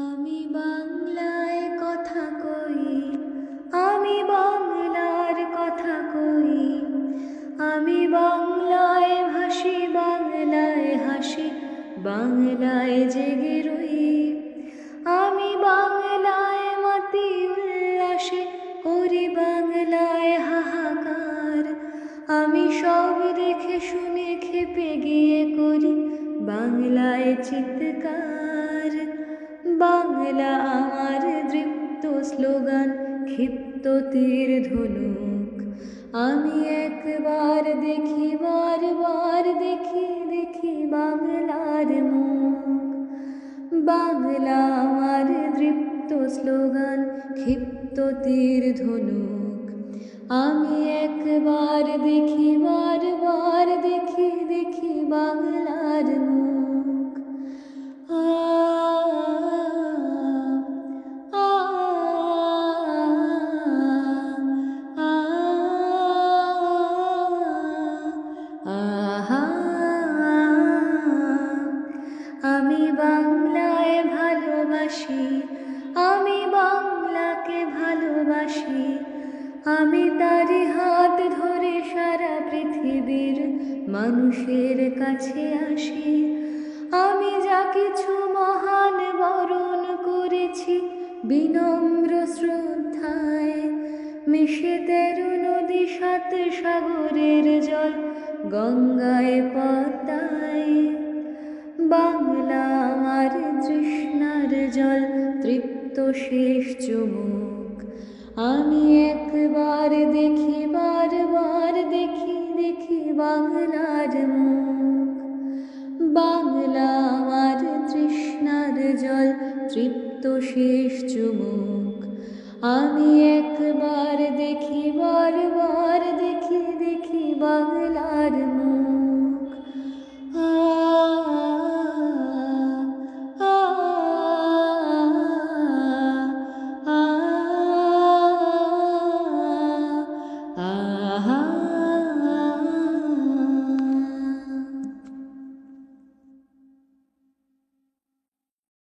আমি বাংলায় কথা কই, আমি বাংলার কথা কই, আমি বাংলায় ভাসি, বাংলায় হাসি, বাংলায় জেগে রই। আমি বাংলায় মাতি উল্লাসে করি, বাংলায় হাহাকার। আমি সব দেখে শুনে খেপে গিয়ে করি বাংলায় চিৎকার। বাংলা আমার দৃপ্ত স্লোগান, ক্ষিপ্ত তীর ধনুক। আমি একবার দেখি, বারবার দেখি, দেখি বাংলার মুখ। বাংলা আমার দৃপ্ত স্লোগান, ক্ষিপ্ত তীর ধনুক। আমি একবার দেখি, বারবার দেখি, দেখি বাংলার মুখ। আ আ আ আহা। আমি বাংলায় ভালোবাসি, আমি বাংলাকে ভালোবাসি। আমি তারি হাত ধরে সারা পৃথিবীর মানুষের কাছে আসি। আমি যা কিছু মহান বরণ করেছি বিনম্র শ্রদ্ধায়, মিশে 13 নদী 7 সাগরের জল গঙ্গায় পদ্মায়। বাংলা আমার তৃষ্ণার জল, তৃপ্ত শেষ চুমুক। আমি একবার দেখি, বারবার দেখি, দেখি বাংলার মুখ। বাংলা আমার তৃষ্ণার জল, তৃপ্ত শেষ চুমুক। আমি একবার দেখি, বারবার